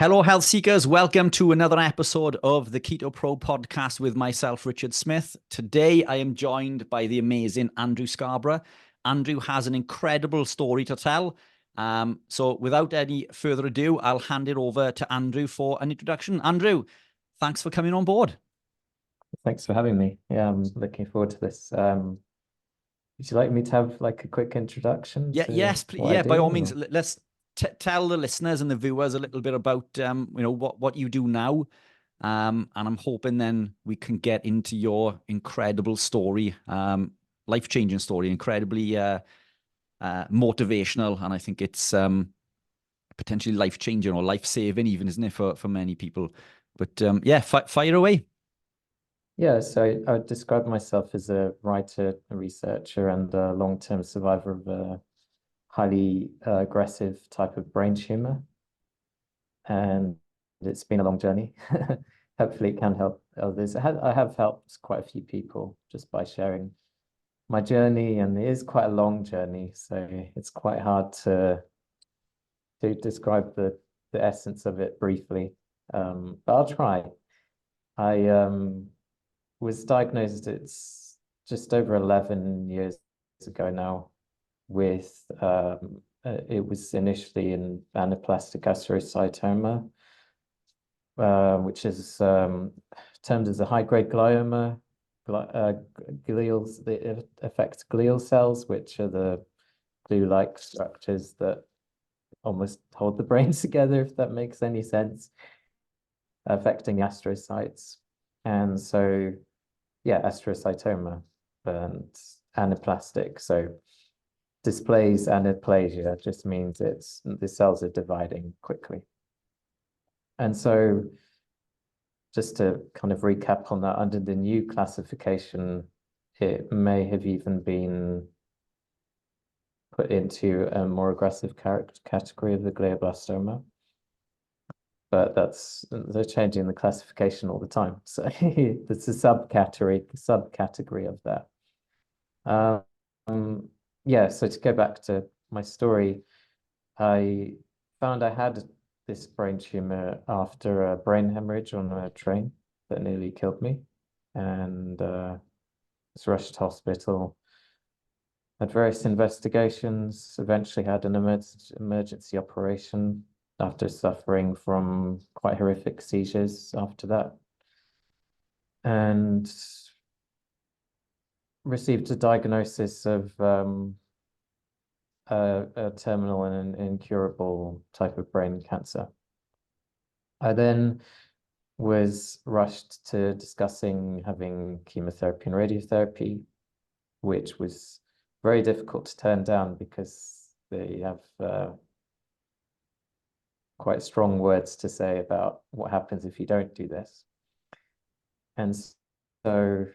Hello, health seekers. Welcome to another episode of the Keto Pro podcast with myself, Richard Smith. Today, I am joined by the amazing Andrew Scarborough. Andrew has an incredible story to tell. So without any further ado, I'll hand it over to Andrew for an introduction. Andrew, thanks for coming on board. Thanks for having me. Yeah, I'm looking forward to this. Would you like me to have like a quick introduction to Yes, please. what I Yeah, by do, all means, or? let's tell the listeners and the viewers a little bit about what you do now. And I'm hoping then we can get into your incredible story, life-changing story, incredibly motivational, and I think it's potentially life-changing or life-saving even, isn't it, for many people? But yeah, fire away. Yeah, so I would describe myself as a writer, a researcher, and a long-term survivor of a highly aggressive type of brain tumor. And it's been a long journey. Hopefully it can help others. I have helped quite a few people just by sharing my journey, and it is quite a long journey, so it's quite hard to describe the essence of it briefly. But I'll try. I was diagnosed, it's just over 11 years ago now, with it was initially an anaplastic astrocytoma, which is termed as a high-grade glioma. It affects glial cells, which are the glue-like structures that almost hold the brain together, if that makes any sense, affecting astrocytes. And so, yeah, astrocytoma and anaplastic. So displays anaplasia just means the cells are dividing quickly. And so just to kind of recap on that, under the new classification, it may have even been put into a more aggressive category of the glioblastoma. But they're changing the classification all the time. So it's a subcategory of that. Yeah, so to go back to my story, I found I had this brain tumor after a brain hemorrhage on a train that nearly killed me, and was rushed to hospital. Had various investigations, eventually had an emergency operation after suffering from quite horrific seizures after that, and received a diagnosis of a terminal and an incurable type of brain cancer. I then was rushed to discussing having chemotherapy and radiotherapy, which was very difficult to turn down because they have quite strong words to say about what happens if you don't do this. And so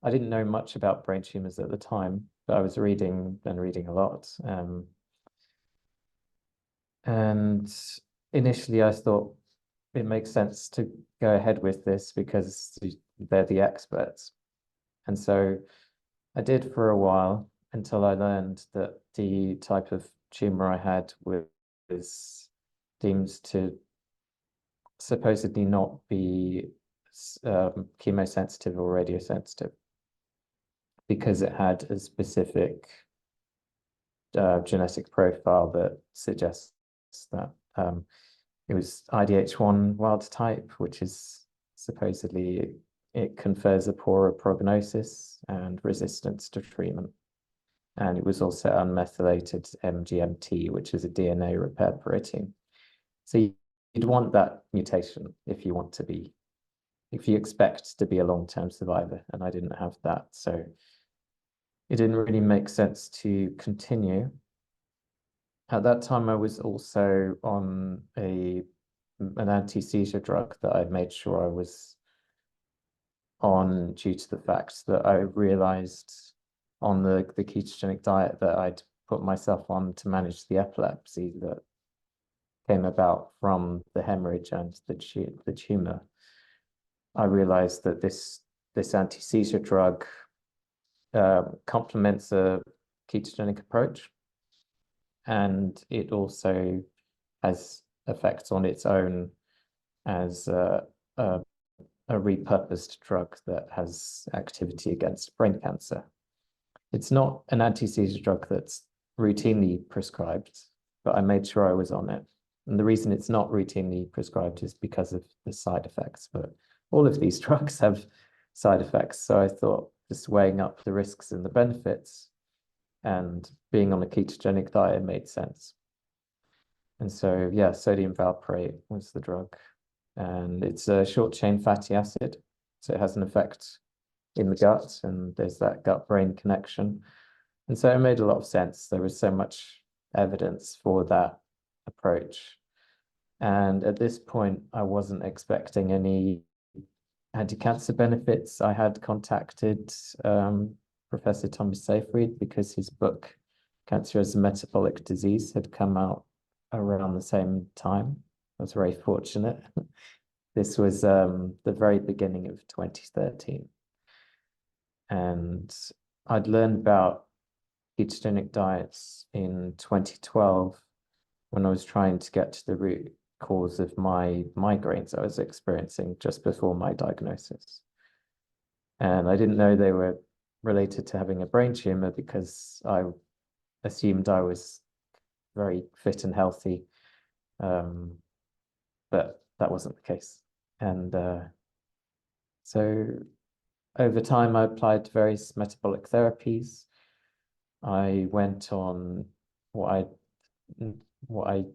I didn't know much about brain tumors at the time, but I was reading a lot. And initially I thought it makes sense to go ahead with this because they're the experts. And so I did for a while until I learned that the type of tumor I had was deemed to supposedly not be chemosensitive or radiosensitive because it had a specific genetic profile that suggests that it was IDH1 wild type, which is supposedly it confers a poorer prognosis and resistance to treatment. And it was also unmethylated MGMT, which is a DNA repair protein. So you'd want that mutation if you expect to be a long-term survivor, and I didn't have that. So it didn't really make sense to continue. At that time, I was also on an anti-seizure drug that I made sure I was on due to the fact that I realized on the ketogenic diet that I'd put myself on to manage the epilepsy that came about from the hemorrhage and the tumor. I realized that this anti-seizure drug complements a ketogenic approach, and it also has effects on its own as a repurposed drug that has activity against brain cancer. It's not an anti-seizure drug that's routinely prescribed, but I made sure I was on it. And the reason it's not routinely prescribed is because of the side effects. But all of these drugs have side effects. So I thought just weighing up the risks and the benefits and being on a ketogenic diet made sense. And so, yeah, sodium valproate was the drug. And it's a short-chain fatty acid. So it has an effect in the gut, and there's that gut-brain connection. And so it made a lot of sense. There was so much evidence for that approach. And at this point, I wasn't expecting any anti-cancer benefits. I had contacted Professor Thomas Seyfried because his book, Cancer as a Metabolic Disease, had come out around the same time. I was very fortunate. This was the very beginning of 2013. And I'd learned about ketogenic diets in 2012 when I was trying to get to the root cause of my migraines I was experiencing just before my diagnosis. And I didn't know they were related to having a brain tumor because I assumed I was very fit and healthy. But that wasn't the case. And so over time, I applied to various metabolic therapies. I went on what I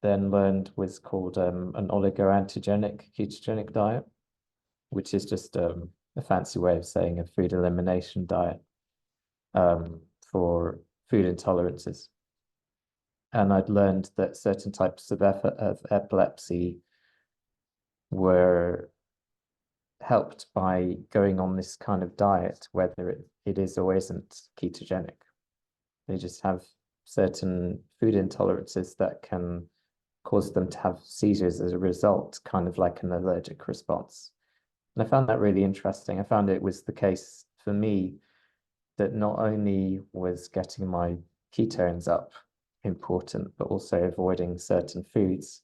then learned was called an oligoantigenic ketogenic diet, which is just a fancy way of saying a food elimination diet for food intolerances. And I'd learned that certain types of epilepsy were helped by going on this kind of diet, whether it is or isn't ketogenic. They just have certain food intolerances that can cause them to have seizures as a result, kind of like an allergic response. And I found that really interesting. I found it was the case for me that not only was getting my ketones up important, but also avoiding certain foods.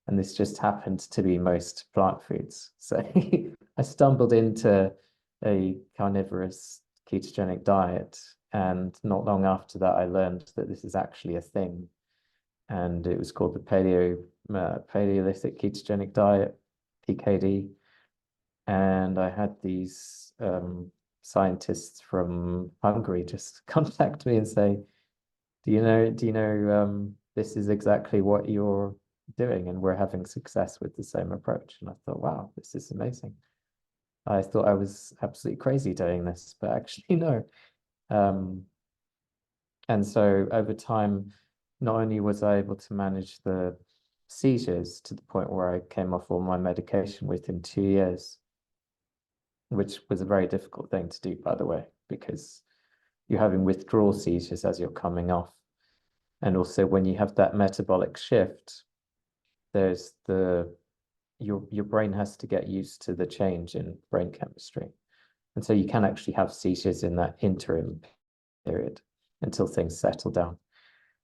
And this just happened to be most plant foods. So I stumbled into a carnivorous ketogenic diet. And not long after that, I learned that this is actually a thing. And it was called the Paleolithic ketogenic diet, PKD. And I had these scientists from Hungary just contact me and say, do you know this is exactly what you're doing, and we're having success with the same approach. And I thought, wow, this is amazing. I thought I was absolutely crazy doing this, but actually no. And so over time, not only was I able to manage the seizures to the point where I came off all my medication within 2 years, which was a very difficult thing to do, by the way, because you're having withdrawal seizures as you're coming off. And also when you have that metabolic shift, there's your brain has to get used to the change in brain chemistry. And so you can actually have seizures in that interim period until things settle down.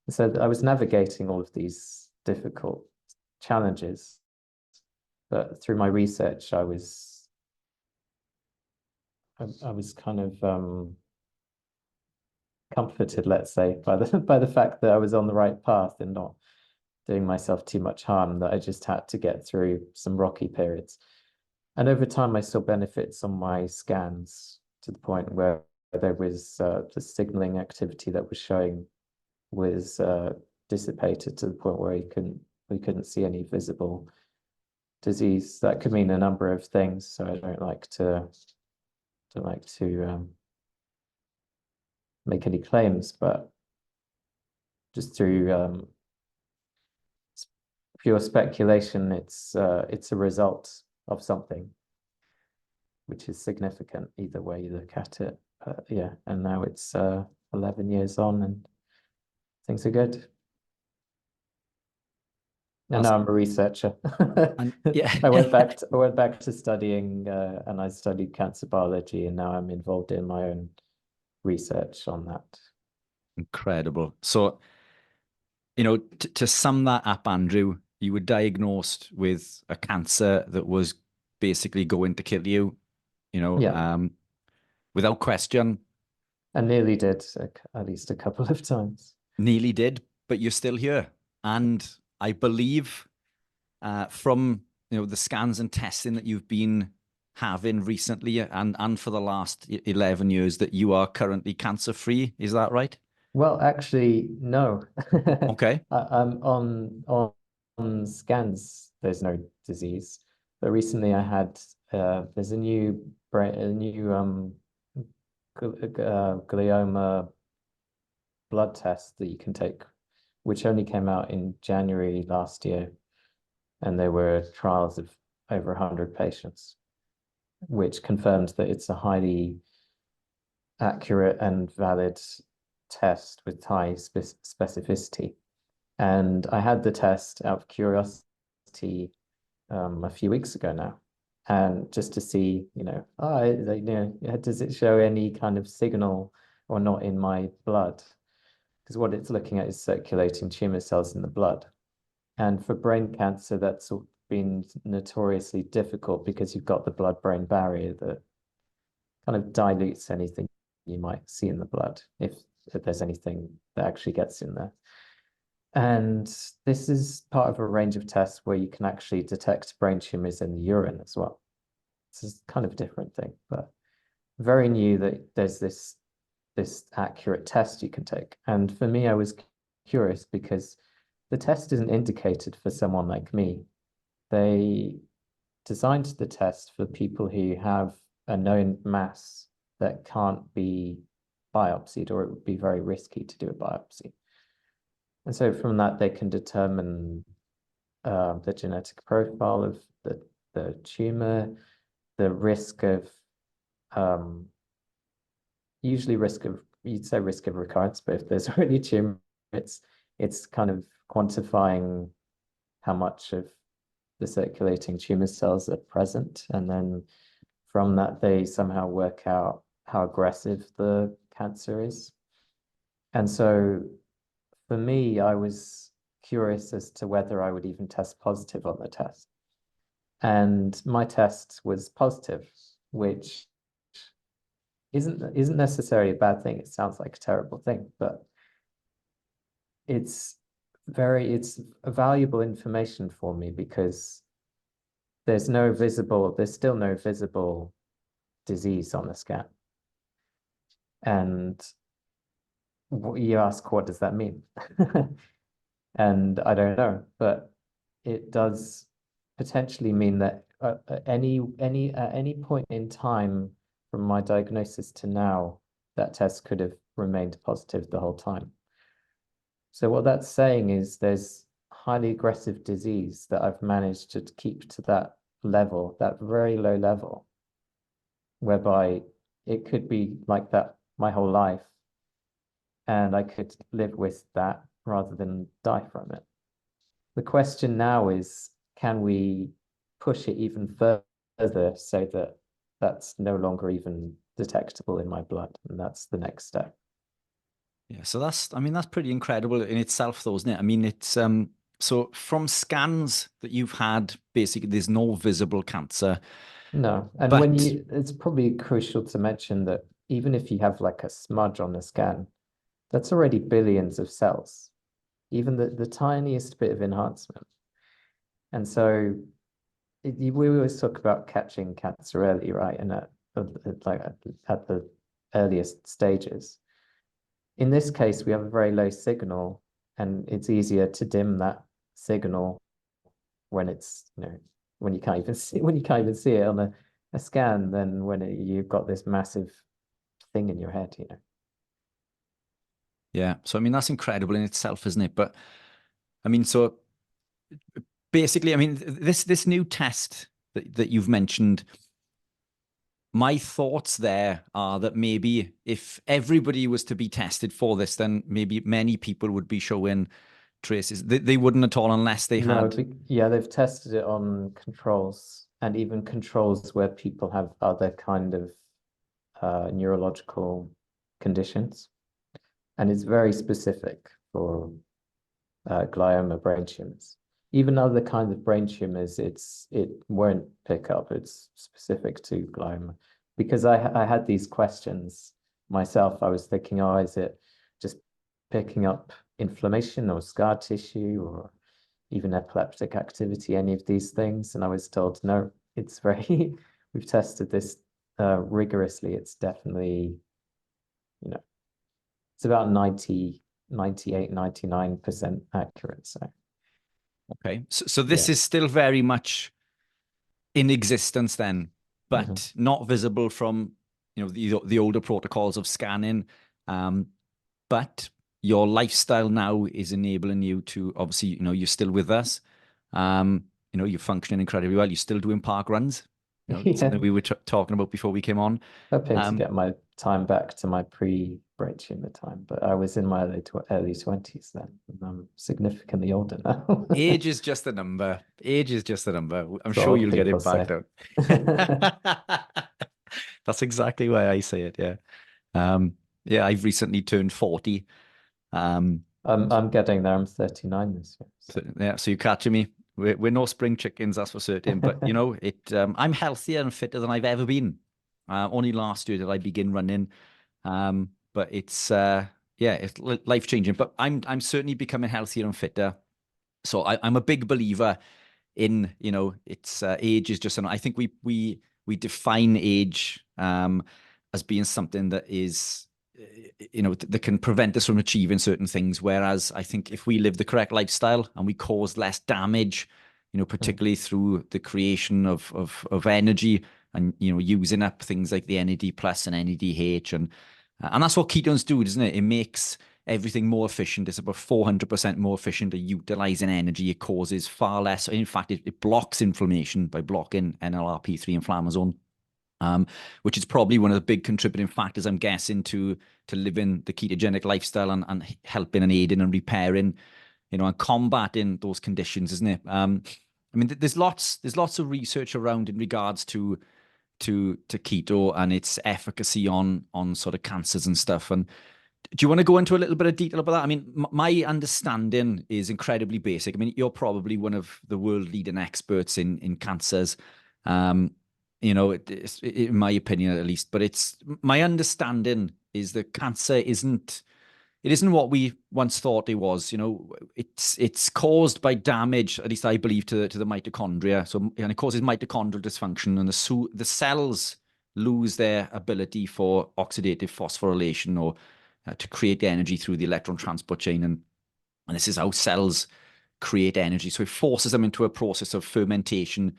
And so I was navigating all of these difficult challenges, but through my research, I was kind of comforted, let's say, by the fact that I was on the right path and not doing myself too much harm, that I just had to get through some rocky periods. And over time, I saw benefits on my scans to the point where there was the signaling activity that was showing was dissipated to the point where we couldn't see any visible disease. That could mean a number of things. So I don't like to make any claims, but just through pure speculation, it's a result of something, which is significant either way you look at it. Yeah, and now it's 11 years on, and things are good. And now I'm a researcher. And yeah, I went back to studying, and I studied cancer biology, and now I'm involved in my own research on that. incredible. So, to sum that up, Andrew, you were diagnosed with a cancer that was basically going to kill you, Yeah, without question. I nearly did at least a couple of times. Nearly did, but you're still here. And I believe from the scans and testing that you've been having recently and for the last 11 years that you are currently cancer free. Is that right? Well, actually, no. Okay. I'm on scans. There's no disease, but recently I had there's a new glioma blood test that you can take, which only came out in January last year, and there were trials of over 100 patients, which confirmed that it's a highly accurate and valid test with high specificity. And I had the test out of curiosity a few weeks ago now, and just to see, does it show any kind of signal or not in my blood? Because what it's looking at is circulating tumor cells in the blood. And for brain cancer, that's been notoriously difficult because you've got the blood-brain barrier that kind of dilutes anything you might see in the blood, if there's anything that actually gets in there. And this is part of a range of tests where you can actually detect brain tumors in the urine as well. This is kind of a different thing, but very new that there's this accurate test you can take. And for me, I was curious because the test isn't indicated for someone like me. They designed the test for people who have a known mass that can't be biopsied, or it would be very risky to do a biopsy. And so from that, they can determine the genetic profile of the tumor, the risk of, usually you'd say risk of recurrence, but if there's already a tumor, it's kind of quantifying how much of the circulating tumor cells are present. And then from that, they somehow work out how aggressive the cancer is. And so for me, I was curious as to whether I would even test positive on the test. And my test was positive, which isn't necessarily a bad thing. It sounds like a terrible thing, but it's a valuable information for me because there's still no visible disease on the scan. And you ask, what does that mean? And I don't know, but it does potentially mean that at any point in time from my diagnosis to now, that test could have remained positive the whole time. So what that's saying is there's highly aggressive disease that I've managed to keep to that level, that very low level, whereby it could be like that my whole life, and I could live with that rather than die from it. The question now is, can we push it even further so that that's no longer even detectable in my blood? And that's the next step. Yeah, so that's pretty incredible in itself, though, isn't it? I mean, it's so from scans that you've had, basically, there's no visible cancer. No, and But it's probably crucial to mention that even if you have like a smudge on the scan, that's already billions of cells, even the tiniest bit of enhancement. And so we always talk about catching cancer early, right? And at the earliest stages. In this case, we have a very low signal, and it's easier to dim that signal when it's, when you can't even see it on a scan than when you've got this massive thing in your head, yeah, so I mean, that's incredible in itself, isn't it? But I mean, so basically, I mean, this new test that you've mentioned, my thoughts there are that maybe if everybody was to be tested for this, then maybe many people would be showing traces. They wouldn't at all unless they No, had. yeah, they've tested it on controls, and even controls where people have other kind of neurological conditions. And it's very specific for glioma brain tumors. even other kinds of brain tumors, it won't pick up. It's specific to glioma. Because I had these questions myself. I was thinking, oh, is it just picking up inflammation or scar tissue or even epileptic activity, any of these things? And I was told, no, it's very, we've tested this rigorously. It's definitely, it's about 98, 99% accurate. So, Okay. So this is still very much in existence then, but not visible from, the older protocols of scanning. But your lifestyle now is enabling you to, obviously, you're still with us. You're functioning incredibly well. You're still doing park runs. Something we were talking about before we came on. Hoping to get my time back to my pre-brain tumor time, but I was in my early 20s then, and I'm significantly older now. Age is just a number. Age is just a number. I'm So sure old you'll get people it back say. though. That's exactly why I say it. Yeah. I've recently turned 40. I'm getting there. I'm 39 this year. So you're catching me. We're no spring chickens, that's for certain. But I'm healthier and fitter than I've ever been. Only last year did I begin running. But it's life changing. But I'm certainly becoming healthier and fitter. So I'm a big believer in, it's age is just, I think we define age as being something that is, that can prevent us from achieving certain things. Whereas I think if we live the correct lifestyle and we cause less damage, particularly through the creation of energy and, using up things like the NAD plus and NADH, and that's what ketones do, doesn't it? It makes everything more efficient. It's about 400% more efficient at utilizing energy. It causes far less. In fact, it blocks inflammation by blocking NLRP3 inflammasome. Which is probably one of the big contributing factors, I'm guessing, to living the ketogenic lifestyle and helping and aiding and repairing, and combating those conditions, isn't it? There's lots of research around in regards to keto and its efficacy on sort of cancers and stuff. And do you want to go into a little bit of detail about that? My understanding is incredibly basic. You're probably one of the world leading experts in cancers. In my opinion at least, but it's my understanding is that cancer isn't what we once thought it was. It's caused by damage, at least I believe, to the mitochondria. And it causes mitochondrial dysfunction, and the cells lose their ability for oxidative phosphorylation or to create energy through the electron transport chain, and this is how cells create energy. So it forces them into a process of fermentation.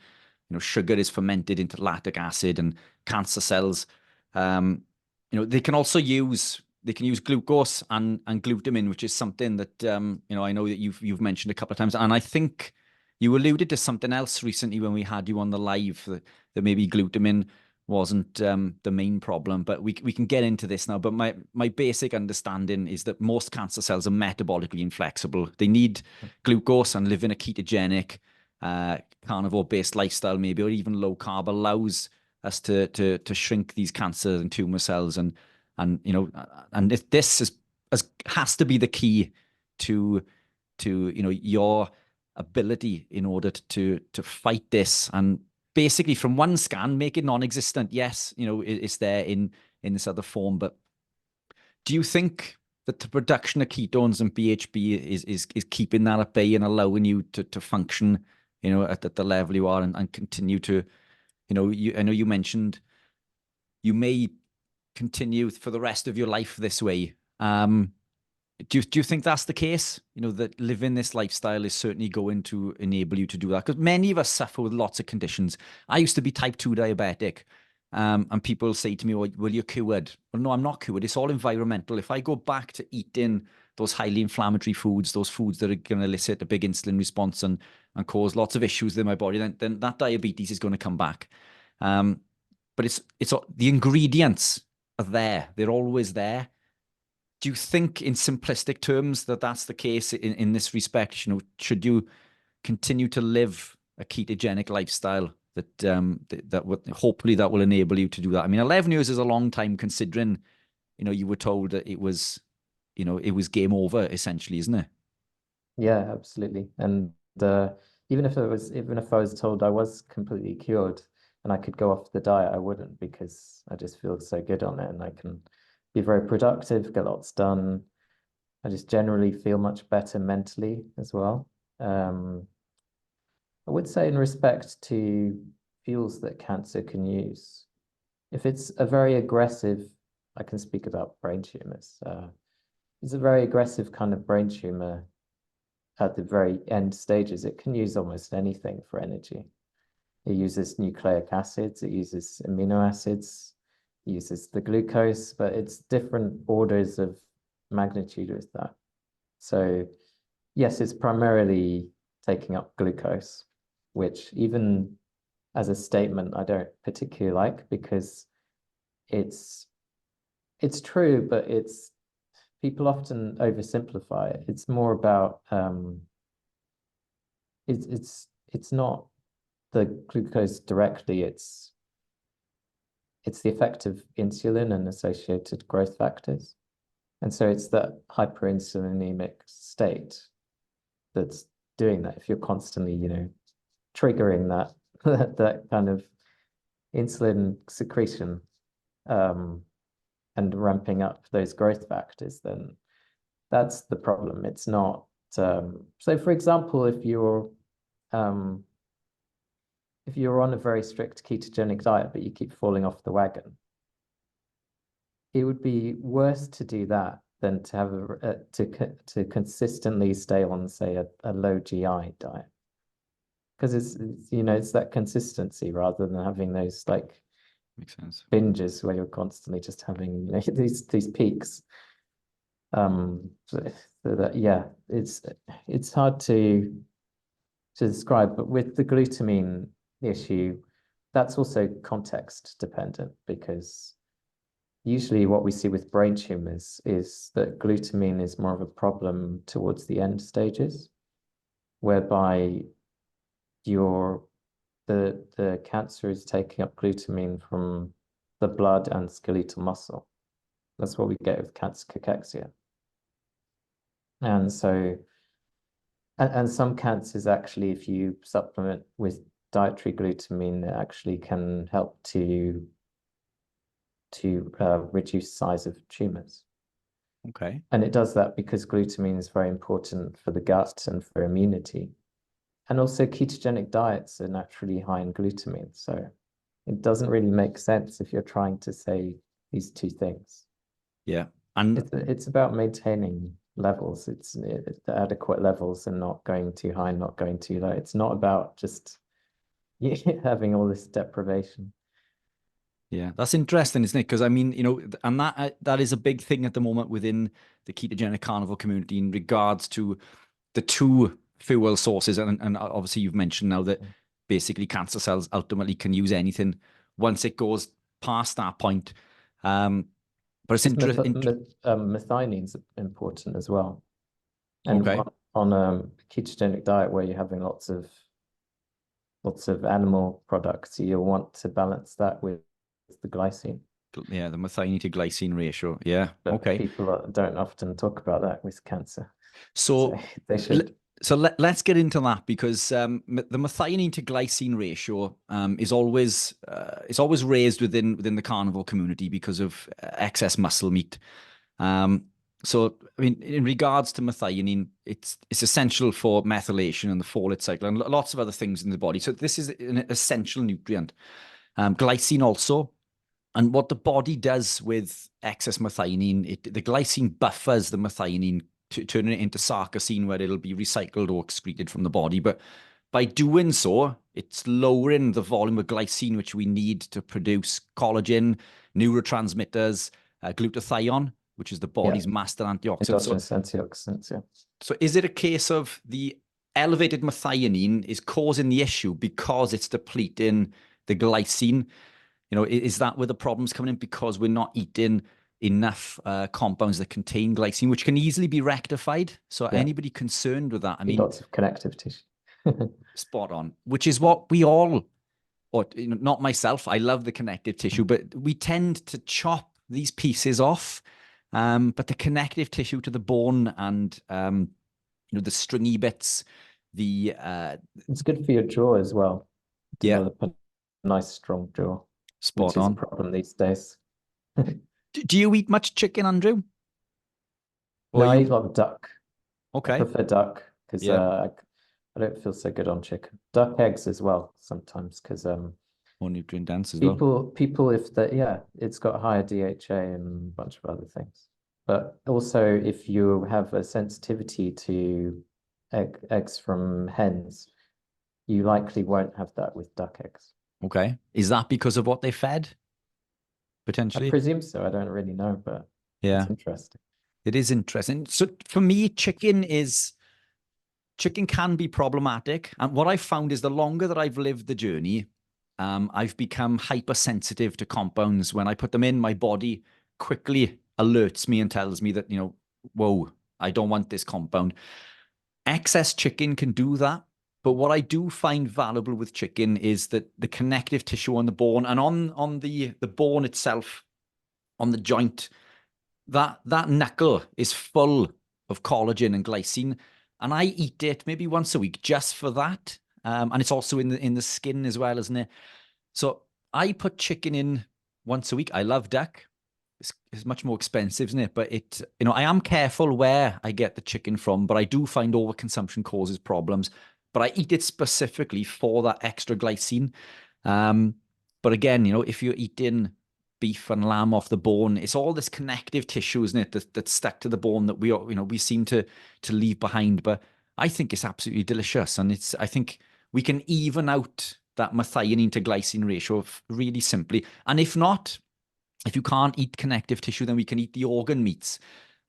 Sugar is fermented into lactic acid, and cancer cells, they can also use glucose and glutamine, which is something that I know that you've mentioned a couple of times, and I think you alluded to something else recently when we had you on the live that maybe glutamine wasn't the main problem, but we can get into this now. But my basic understanding is that most cancer cells are metabolically inflexible. They need glucose, and live in a ketogenic carnivore-based lifestyle, maybe, or even low carb, allows us to shrink these cancer and tumor cells, and if this has to be the key to your ability in order to fight this, and basically from one scan make it non-existent. Yes, it's there in this other form, but do you think that the production of ketones and BHB is keeping that at bay and allowing you to function at the level you are, and continue to, I know you mentioned you may continue for the rest of your life this way. Do you think that's the case? That living this lifestyle is certainly going to enable you to do that? Because many of us suffer with lots of conditions. I used to be type 2 diabetic, and people say to me, well, you're cured. Well, no, I'm not cured. It's all environmental. If I go back to eating those highly inflammatory foods, those foods that are going to elicit a big insulin response and cause lots of issues in my body, then that diabetes is going to come back. But it's the ingredients are there. They're always there. Do you think, in simplistic terms, that that's the case in this respect? Should you continue to live a ketogenic lifestyle that hopefully that will enable you to do that? 11 years is a long time, considering, you were told that it was game over, essentially, isn't it? Yeah, absolutely. And even if I was told I was completely cured and I could go off the diet, I wouldn't, because I just feel so good on it and I can be very productive, get lots done. I just generally feel much better mentally as well. I would say in respect to fuels that cancer can use, if it's a very aggressive, I can speak about brain tumors. It's a very aggressive kind of brain tumor at the very end stages. It can use almost anything for energy. It uses nucleic acids, it uses amino acids, it uses the glucose, but it's different orders of magnitude with that. So yes, it's primarily taking up glucose, which even as a statement, I don't particularly like, because it's true, but people often oversimplify it. It's more about it's not the glucose directly, it's the effect of insulin and associated growth factors. And so it's that hyperinsulinemic state that's doing that. If you're constantly, triggering that that kind of insulin secretion and ramping up those growth factors, then that's the problem. It's not so for example, if you're on a very strict ketogenic diet, but you keep falling off the wagon, it would be worse to do that than to have to consistently stay on, say, a low GI diet, because it's that consistency rather than having those like Makes sense. binges where you're constantly just having these peaks. So that, yeah, it's hard to describe, but with the glutamine issue, that's also context dependent, because usually what we see with brain tumors is that glutamine is more of a problem towards the end stages, whereby the cancer is taking up glutamine from the blood and skeletal muscle. That's what we get with cancer cachexia. And so, and some cancers actually, if you supplement with dietary glutamine, it actually can help to reduce size of tumors. Okay. And it does that because glutamine is very important for the gut and for immunity. And also ketogenic diets are naturally high in glutamine. So it doesn't really make sense if you're trying to say these two things. Yeah. And it's about maintaining levels. It's the adequate levels and not going too high, not going too low. It's not about just having all this deprivation. yeah, that's interesting, isn't it? Because I mean, and that is a big thing at the moment within the ketogenic carnivore community in regards to the two fuel sources. And obviously you've mentioned now that basically cancer cells ultimately can use anything once it goes past that point. But it's interesting. Methionine important as well. And Okay. on a ketogenic diet where you're having lots of animal products, you'll want to balance that with the glycine. Yeah, the methionine to glycine ratio. Yeah. But okay. People don't often talk about that with cancer. So they should. So let's get into that, because the methionine to glycine ratio is always raised within the carnivore community because of excess muscle meat. So I mean, in regards to methionine, it's essential for methylation and the folate cycle and lots of other things in the body. So this is an essential nutrient. Glycine also. And what the body does with excess methionine, the glycine buffers the methionine to turn it into sarcosine, where it'll be recycled or excreted from the body. But by doing so, it's lowering the volume of glycine which we need to produce collagen, neurotransmitters, glutathione, which is the body's master antioxidant. Exogenous antioxidants, yeah. So is it a case of the elevated methionine is causing the issue because it's depleting the glycine? Is that where the problem's coming in, because we're not eating enough compounds that contain glycine, which can easily be rectified? So anybody concerned with that, I mean, lots of connective tissue. spot on, which is what we all, or not myself, I love the connective tissue, but we tend to chop these pieces off. But the connective tissue to the bone and the stringy bits, the It's good for your jaw as well. yeah, Develop a nice strong jaw, which spot is a on. problem these days. Do you eat much chicken, Andrew? Or No, I you eat a lot of duck. I okay? prefer duck because Yeah, I don't feel so good on chicken. Duck eggs as well sometimes because more nutrient dense as well. people if that yeah, it's got higher DHA and a bunch of other things. But also if you have a sensitivity to eggs from hens, you likely won't have that with duck eggs. Okay, is that because of what they fed I potentially? presume so. I don't really know, but Yeah, it's interesting. it is interesting. So for me, chicken can be problematic. And what I've found is the longer that I've lived the journey, I've become hypersensitive to compounds. When I put them in, my body quickly alerts me and tells me that, whoa, I don't want this compound. Excess chicken can do that. But what I do find valuable with chicken is that the connective tissue on the bone and on the bone itself, on the joint, that knuckle is full of collagen and glycine, and I eat it maybe once a week just for that. And it's also in the skin as well, isn't it? So I put chicken in once a week. I love duck. It's much more expensive, isn't it? But I am careful where I get the chicken from, but I do find overconsumption causes problems. But I eat it specifically for that extra glycine. But again, if you're eating beef and lamb off the bone, it's all this connective tissue, isn't it, that's stuck to the bone that we seem to leave behind. But I think it's absolutely delicious, and I think we can even out that methionine to glycine ratio really simply. And if you can't eat connective tissue, then we can eat the organ meats.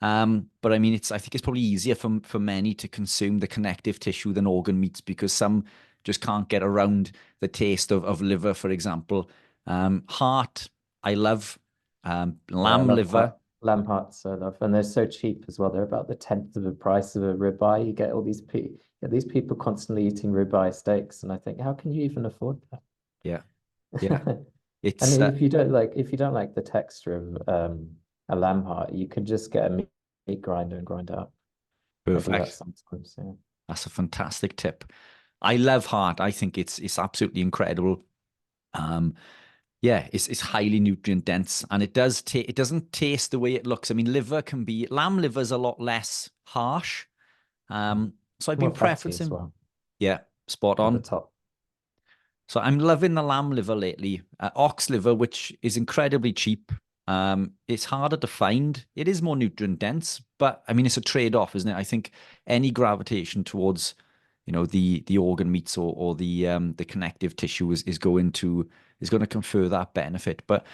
But I mean, I think it's probably easier for many to consume the connective tissue than organ meats because some just can't get around the taste of liver, for example. Heart, I love. Yeah, I Lamb love liver. lamb hearts. I love, and they're so cheap as well. They're about the tenth of the price of a ribeye. You get all these people constantly eating ribeye steaks, and I think, how can you even afford Yeah, yeah. that? And It's if you don't like the texture of a lamb heart, you could just get a meat grinder and grind it up. I do that perfect. sometimes. Yeah. That's a fantastic tip. I love heart. I think it's absolutely incredible. Um, Yeah, it's highly nutrient dense, and it doesn't taste the way it looks. I mean, lamb liver's a lot less harsh. So I've More been fatty as preferencing, well yeah, spot at the on. top. So I'm loving the lamb liver lately. Ox liver, which is incredibly cheap. It's harder to find. It is more nutrient dense, but I mean, it's a trade-off, isn't it? I think any gravitation towards, the organ meats or the connective tissue is going to confer that benefit. But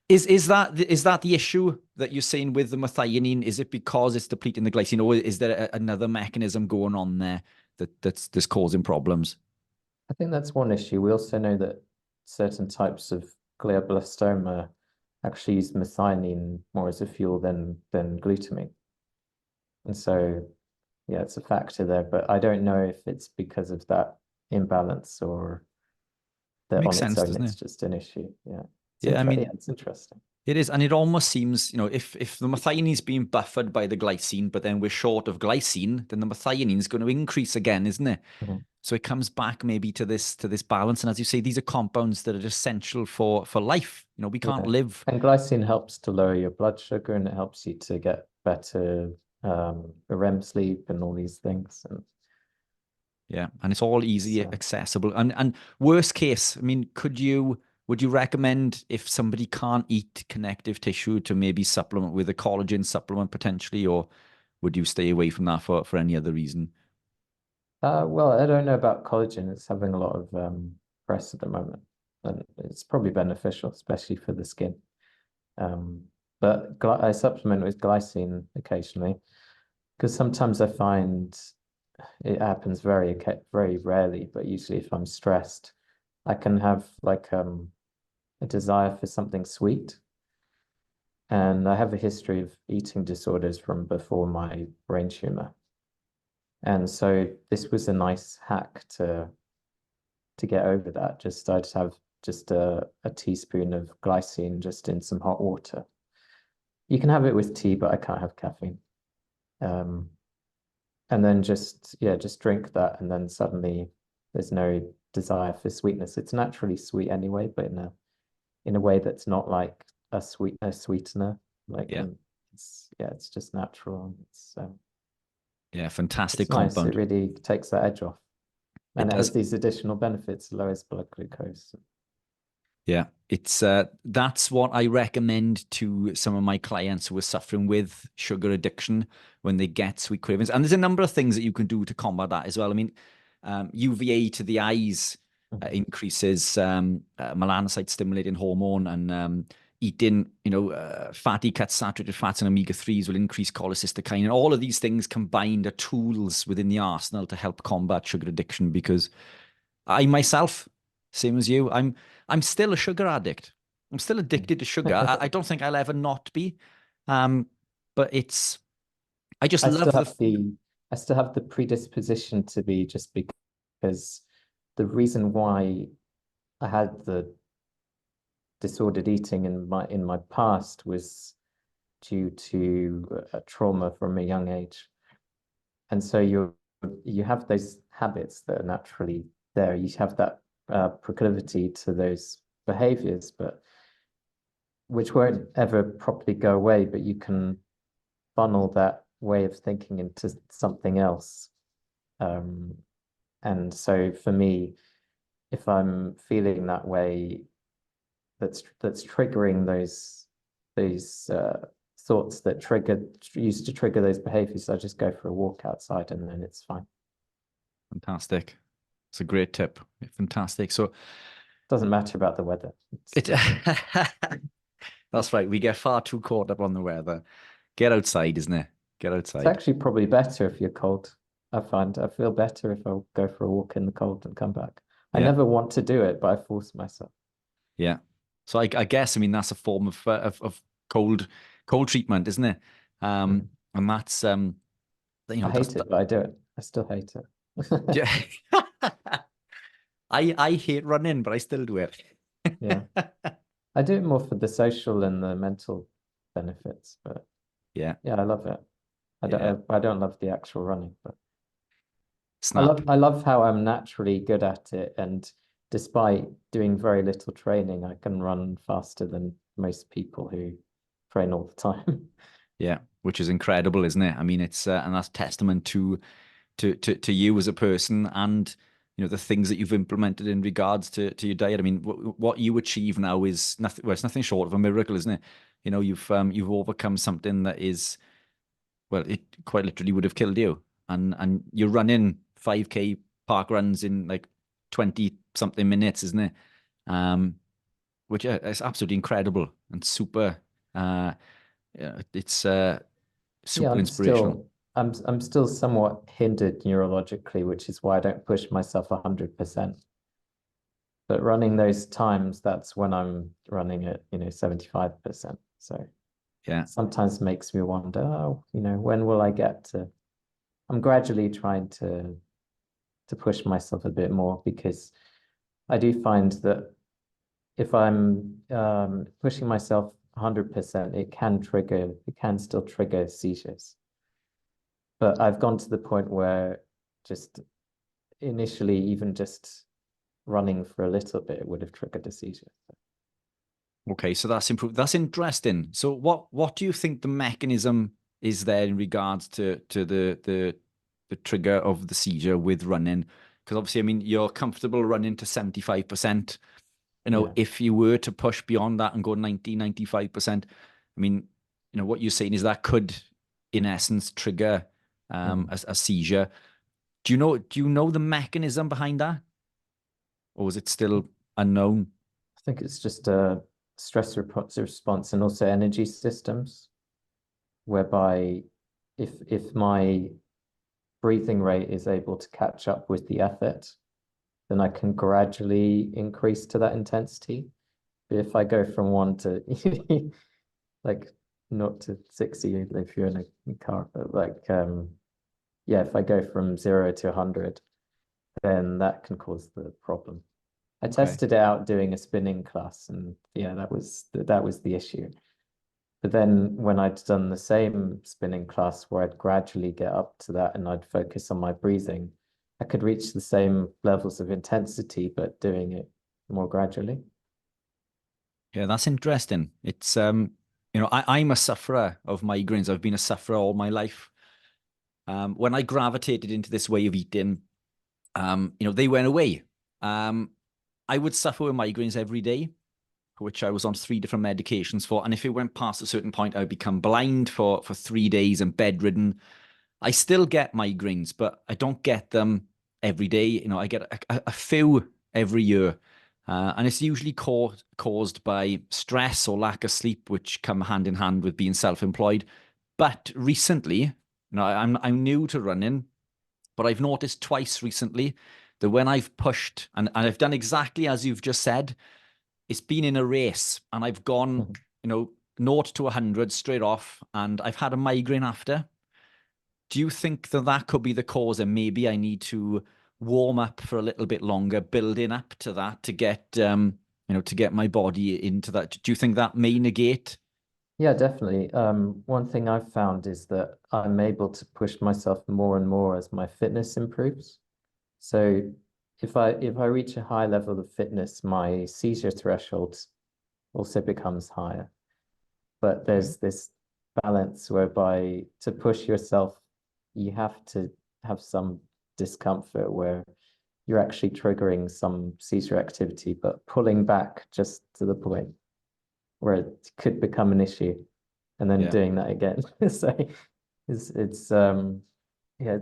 is that the issue that you're saying with the methionine? Is it because it's depleting the glycine, or is there another mechanism going on there that's causing problems? I think that's one issue. We also know that certain types of glioblastoma actually use methionine more as a fuel than glutamine. And so, yeah, it's a factor there, but I don't know if it's because of that imbalance or that Makes on its sense, own doesn't it's it? just an issue. Yeah. Yeah, I Yeah, mean, it's interesting. it is, and it almost seems, if the methionine is being buffered by the glycine, but then we're short of glycine, then the methionine is going to increase again, isn't it? Mhm. So it comes back maybe to this balance. And as you say, these are compounds that are essential for life. We can't Yeah. live. And glycine helps to lower your blood sugar and it helps you to get better REM sleep and all these things. And Yeah, and it's all easy so accessible. And worst case, I mean, would you recommend if somebody can't eat connective tissue to maybe supplement with a collagen supplement potentially, or would you stay away from that for any other reason? well, I don't know about collagen. It's having a lot of press at the moment, and it's probably beneficial, especially for the skin. Um, but I supplement with glycine occasionally because sometimes I find it happens very rarely, but usually if I'm stressed, I can have like a desire for something sweet. And I have a history of eating disorders from before my brain tumor. And so this was a nice hack to get over that. I'd have just a teaspoon of glycine just in some hot water. You can have it with tea, but I can't have caffeine. Um, And then just drink that, and then suddenly there's no desire for sweetness. It's naturally sweet anyway, but in a way that's not like a sweetener. Like Yeah. it's just natural. Yeah, It's fantastic nice. It compound. really takes that edge off. It And it has does. these additional benefits, lowers blood glucose. Yeah, it's that's what I recommend to some of my clients who are suffering with sugar addiction when they get sweet cravings. And there's a number of things that you can do to combat that as well. I mean, UVA to the eyes increases melanocyte stimulating hormone, and eating, fatty cuts, saturated fats, and omega-3s will increase cholecystokine. And all of these things combined are tools within the arsenal to help combat sugar addiction, because I myself, same as you, I'm still a sugar addict. I'm still addicted to sugar. I don't think I'll ever not be. But I just love the food. I still have the predisposition to be, just because the reason why I had the disordered eating in my past was due to a trauma from a young age. And so you have those habits that are naturally there. You have that proclivity to those behaviors, but which won't ever properly go away, but you can funnel that way of thinking into something else. And so for me, if I'm feeling that way, that's triggering those thoughts that used to trigger those behaviors, I just go for a walk outside, and then it's fine. Fantastic. It's a great tip. Fantastic. So doesn't matter about the weather. That's right. We get far too caught up on the weather. Get outside, isn't it? Get It's outside. actually probably better if you're cold. I find I feel better if I go for a walk in the cold and come back. I never want to do it, but I force myself. Yeah. So I guess, I mean, that's a form of cold treatment, isn't it? And that's I hate it, but I do it. I still hate it. yeah. I hate running, but I still do it. Yeah. I do it more for the social and the mental benefits, but yeah, I love it. I don't love the actual running, but Snap. I love how I'm naturally good at it, and despite doing very little training, I can run faster than most people who train all the time. Yeah, which is incredible, isn't it? I mean, it's and that's testament to you as a person, and the things that you've implemented in regards to your diet. I mean, what you achieve now is nothing. Well, it's nothing short of a miracle, isn't it? You've overcome something that is, well, it quite literally would have killed you, and you're running 5K park runs in like 20 something minutes, isn't it? Which is absolutely incredible and super. It's super inspirational. I'm still somewhat hindered neurologically, which is why I don't push myself 100%. But running those times, that's when I'm running at 75%. So Yeah, sometimes makes me wonder, when will I get to? I'm gradually trying to push myself a bit more, because I do find that if I'm pushing myself 100%, it can still trigger seizures. But I've gone to the point where just initially, even just running for a little bit would have triggered a seizure. okay, so that's improved. That's interesting. So what do you think the mechanism is there in regards to the trigger of the seizure with running? Because obviously, I mean, you're comfortable running to 75%. If you were to push beyond that and go 95%, I mean, what you're saying is that could, in essence, trigger a seizure. Do you know the mechanism behind that? Or is it still unknown? I think it's just a stress response, and also energy systems, whereby if my breathing rate is able to catch up with the effort, then I can gradually increase to that intensity. But if I go from 1 to like 0 to 60, if you're in a car, but if I go from 0 to 100, then that can cause the problem. I tested it out doing a spinning class, and that was the issue. But then when I'd done the same spinning class where I'd gradually get up to that and I'd focus on my breathing, I could reach the same levels of intensity, but doing it more gradually. Yeah, that's interesting. It's I'm a sufferer of migraines. I've been a sufferer all my life. When I gravitated into this way of eating, they went away. I would suffer with migraines every day, for which I was on 3 different medications for. And if it went past a certain point, I would become blind for 3 days and bedridden. I still get migraines, but I don't get them every day. I get a few every year. And it's usually caused by stress or lack of sleep, which come hand in hand with being self-employed. But recently, I'm new to running, but I've noticed twice recently that when I've pushed, and I've done exactly as you've just said, it's been in a race and I've gone, 0 to 100 straight off, and I've had a migraine after. Do you think that could be the cause, and maybe I need to warm up for a little bit longer, building up to that to get, to get my body into that? Do you think that may negate? Yeah, definitely. One thing I've found is that I'm able to push myself more and more as my fitness improves. So if I reach a high level of fitness, my seizure threshold also becomes higher. But there's this balance whereby to push yourself, you have to have some discomfort where you're actually triggering some seizure activity, but pulling back just to the point where it could become an issue, and then doing that again. So it's yeah,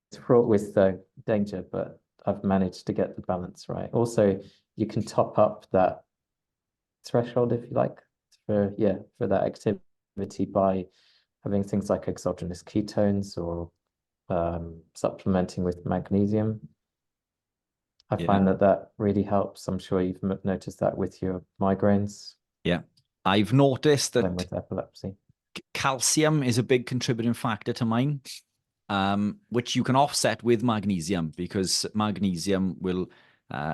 it's fraught with danger, but I've managed to get the balance right. Also, you can top up that threshold if you like for that activity by having things like exogenous ketones or supplementing with magnesium. I find that really helps. I'm sure you've noticed that with your migraines. Yeah. I've noticed that with epilepsy. Calcium is a big contributing factor to mine, which you can offset with magnesium, because magnesium will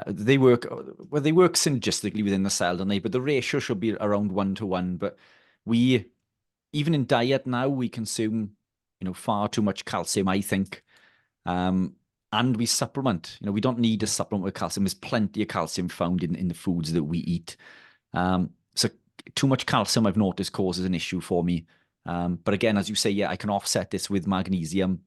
they work synergistically within the cell, don't they? But the ratio should be around 1 to 1. But we, even in diet now, we consume far too much calcium, I think. And we supplement. We don't need to supplement with calcium. There's plenty of calcium found in the foods that we eat. So too much calcium, I've noticed, causes an issue for me. But again, as you say, I can offset this with magnesium.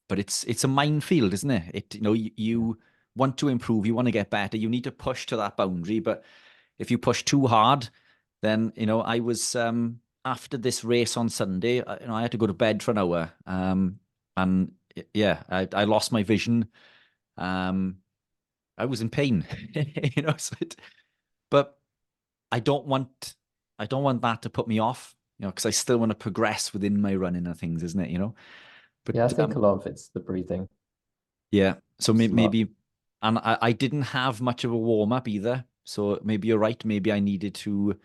But it's a minefield, isn't it? You want to improve, you want to get better, you need to push to that boundary. But if you push too hard, then I was after this race on Sunday, I had to go to bed for an hour. And yeah, I lost my vision. I was in pain, but I don't want that to put me off, because I still want to progress within my running and things, isn't it? But I think a lot of it's the breathing. Yeah, so maybe, and I didn't have much of a warm up either. So maybe you're right. Maybe I needed to,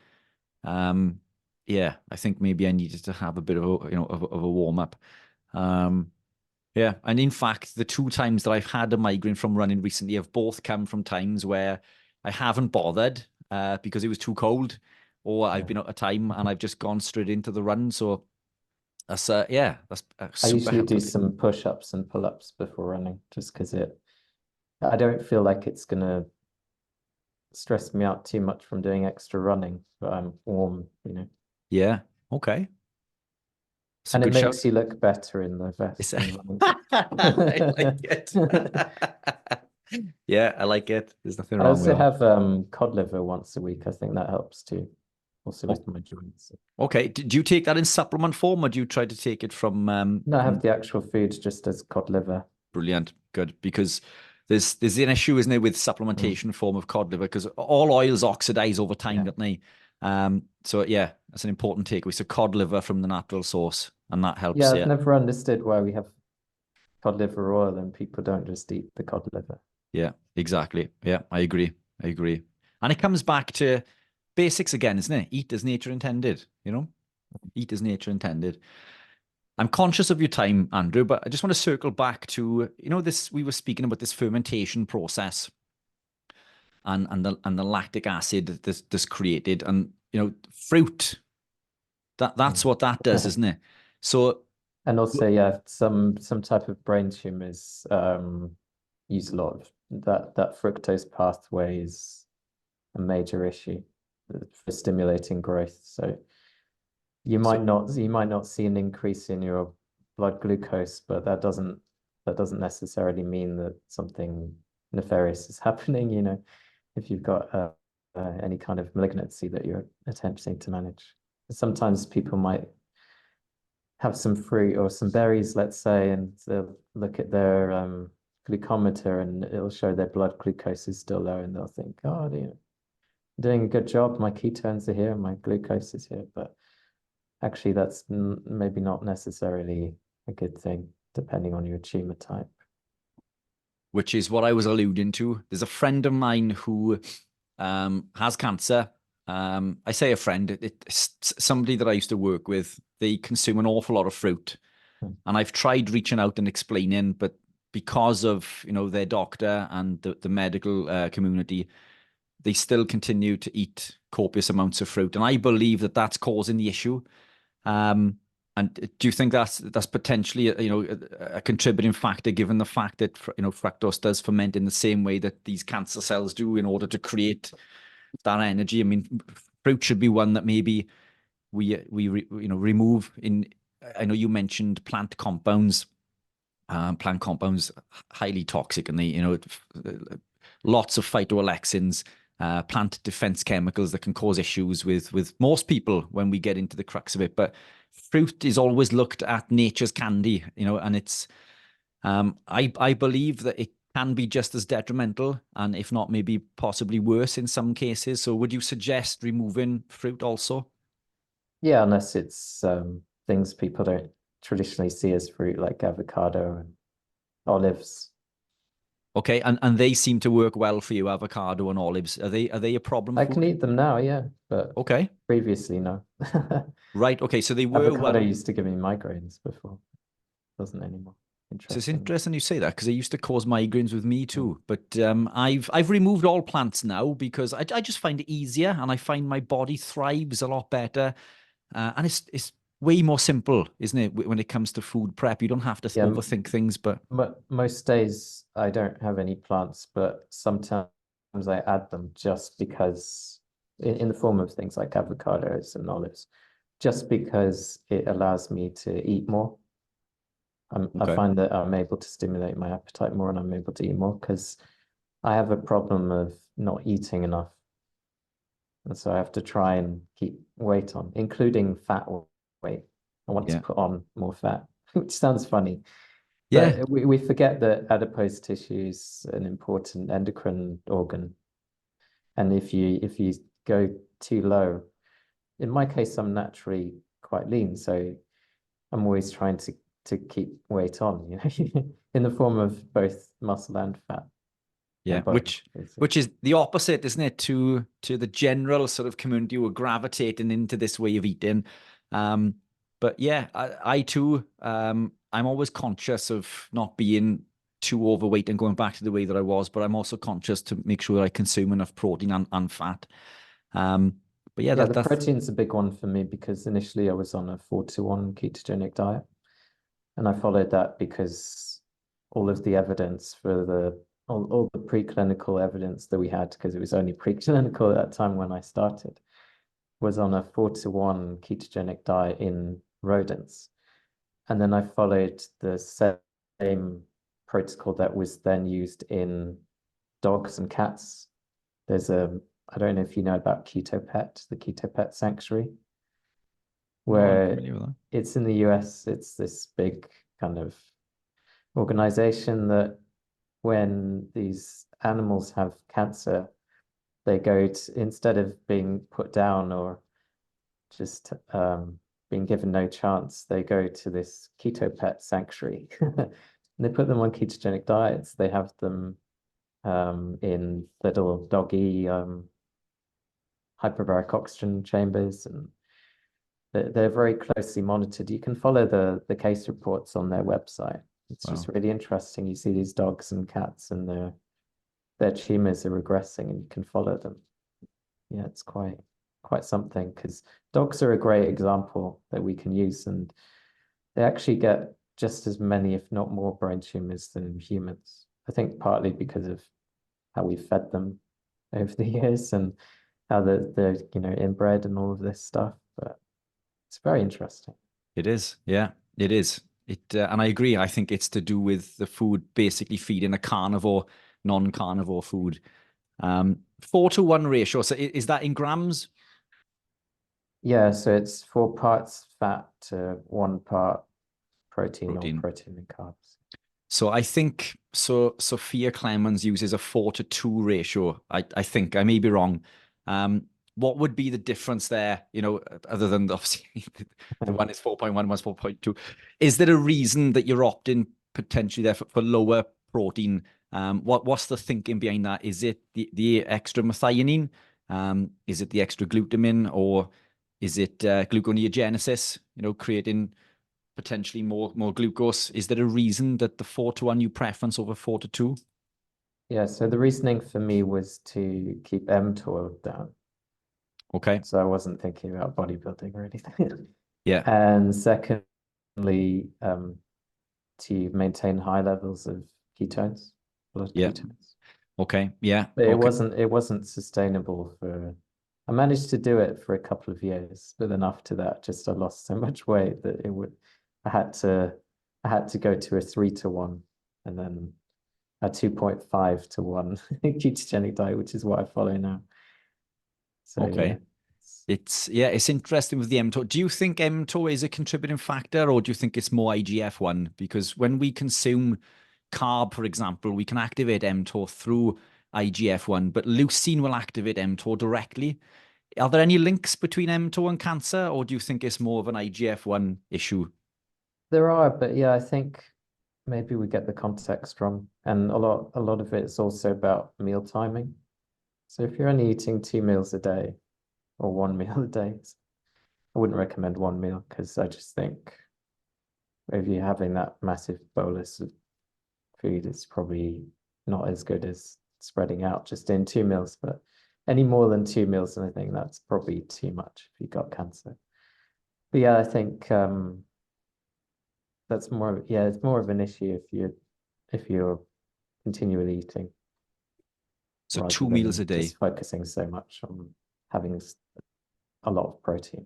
I think maybe I needed to have a bit of a, of a warm up. Yeah, and in fact, the 2 times that I've had a migraine from running recently have both come from times where I haven't bothered because it was too cold, or I've been out of time and I've just gone straight into the run. So that's that's I usually helpful. do some push-ups and pull-ups before running, just because I don't feel like it's gonna stress me out too much from doing extra running, but I'm warm, Yeah. Okay. And it makes you look better in the vest. I like it. Yeah, I like it. There's nothing I wrong with also that. have cod liver once a week. I think that helps too. Also with my joints. Okay. Do you take that in supplement form, or do you try to take it from No, I have the actual food just as cod liver. Brilliant. Good. Because there's an issue, isn't it, with supplementation form of cod liver, because all oils oxidize over time, don't they? So yeah, that's an important takeaway. So cod liver from the natural source, and that helps. Yeah, I've never understood why we have cod liver oil and people don't just eat the cod liver. Yeah, exactly. Yeah, I agree. And it comes back to basics again, isn't it? Eat as nature intended, Eat as nature intended. I'm conscious of your time, Andrew, but I just want to circle back to, this, we were speaking about this fermentation process and the lactic acid that's created. And, fruit That's what that does, isn't it? So, And also, yeah, some type of brain tumors use a lot of that fructose pathway is a major issue for stimulating growth. So you might not see an increase in your blood glucose, but that doesn't necessarily mean that something nefarious is happening, you know, if you've got any kind of malignancy that you're attempting to manage. Sometimes people might have some fruit or some berries, let's say, and they'll look at their glucometer and it'll show their blood glucose is still low, and they'll think, oh, you know, doing a good job, my ketones are here, my glucose is here. But actually, that's maybe not necessarily a good thing, depending on your tumor type. which is what I was alluding to. There's a friend of mine who has cancer. I say a friend, it's somebody that I used to work with. They consume an awful lot of fruit. And I've tried reaching out and explaining, but because of, you know, their doctor and the medical community, they still continue to eat copious amounts of fruit. And I believe that that's causing the issue. And do you think that's potentially a contributing factor, given the fact that, you know, fructose does ferment in the same way that these cancer cells do in order to create that energy? I mean, fruit should be one that maybe we remove in. I know you mentioned plant compounds. Plant compounds highly toxic, and they, you know, lots of phytoalexins, plant defense chemicals that can cause issues with most people when we get into the crux of it. But fruit is always looked at nature's candy, you know, and it's I believe that it can be just as detrimental, and if not, maybe possibly worse in some cases. So would you suggest removing fruit also? Yeah, unless it's things people don't traditionally see as fruit, like avocado and olives. Okay, and they seem to work well for you, avocado and olives. Are they a problem I can food? eat them now, yeah, but Okay, previously, no. right. Okay, so they were Avocado well. used to give me migraines before. Doesn't anymore. So it's Interesting. interesting you say that, because they used to cause migraines with me Mm. too. But I've removed all plants now because I just find it easier, and I find my body thrives a lot better. And it's way more simple, isn't it? When it comes to food prep, you don't have to Yeah, overthink things. But most days I don't have any plants, but sometimes I add them just because, in the form of things like avocados and olives, just because it allows me to eat more. I okay, find that I'm able to stimulate my appetite more and I'm able to eat more because I have a problem of not eating enough. And so I have to try and keep weight on, including fat weight. I want to yeah, put on more fat, which sounds funny. yeah, But we forget that adipose tissue is an important endocrine organ. And if you go too low, in my case, I'm naturally quite lean, so I'm always trying to keep weight on, you know, in the form of both muscle and fat yeah. and bone. Which is the opposite, isn't it, to the general sort of community who are gravitating into this way of eating. But yeah, I too, I'm always conscious of not being too overweight and going back to the way that I was, but I'm also conscious to make sure I consume enough protein and fat. Um, but yeah, Yeah, the that's protein's a big one for me because initially I was on a 4-to-1 ketogenic diet. And I followed that because all of the evidence for all the preclinical evidence that we had, because it was only preclinical at that time when I started, was on a 4-to-1 ketogenic diet in rodents. And then I followed the same protocol that was then used in dogs and cats. I don't know if you know about KetoPet, the KetoPet Sanctuary, no, I'm where familiar with that. it's in the US. It's this big kind of organization that when these animals have cancer, they go to, instead of being put down or just being given no chance, they go to this keto pet sanctuary. And they put them on ketogenic diets. They have them in little doggy hyperbaric oxygen chambers, and they're very closely monitored. You can follow the case reports on their website. It's just Wow. really interesting. You see these dogs and cats, and their tumors are regressing, and you can follow them. Yeah, it's quite quite something, because dogs are a great example that we can use, and they actually get just as many, if not more, brain tumors than humans. I think partly because of how we fed them over the years and how they're inbred and all of this stuff. But it's very interesting. It is, yeah, it is. And I agree. I think it's to do with the food basically feeding a carnivore, non-carnivore food. 4-to-1 ratio. So is that in grams? Yeah, so it's 4 parts fat to 1 part protein, Protein. non-protein, and carbs. So I think Sophia Clemens uses a 4-to-2 ratio. I think I may be wrong. What would be the difference there? Other than obviously the one is 4.1, one's 4.2. Is there a reason that you're opting potentially there for lower protein? What's the thinking behind that? Is it the extra methionine? Is it the extra glutamine, or is it gluconeogenesis? Creating potentially more glucose. Is there a reason that the 4-to-1 you preference over 4-to-2? Yeah, so the reasoning for me was to keep mTOR down. Okay. So I wasn't thinking about bodybuilding or anything. Yeah. And secondly, to maintain high levels of ketones, blood Yeah. ketones. Okay. Yeah. But Okay. it wasn't sustainable for. I managed to do it for a couple of years, but then after that, just I lost so much weight that I had to go to a 3-to-1 and then a 2.5-to-1 ketogenic diet, which is what I follow now. So Okay. yeah. It's interesting with the mTOR. Do you think mTOR is a contributing factor, or do you think it's more IGF-1? Because when we consume carb, for example, we can activate mTOR through IGF-1, but leucine will activate mTOR directly. Are there any links between mTOR and cancer, or do you think it's more of an IGF-1 issue? There are, but yeah, I think maybe we get the context wrong. And a lot of it is also about meal timing. So if you're only eating 2 meals a day or 1 meal a day, I wouldn't recommend 1 meal, because I just think if you're having that massive bolus of food, it's probably not as good as spreading out just in 2 meals. But any more than 2 meals, and I think that's probably too much if you got cancer. But yeah, I think that's more, yeah, it's more of an issue if you're continually eating So rather 2 meals a than day. just focusing so much on having a lot of protein.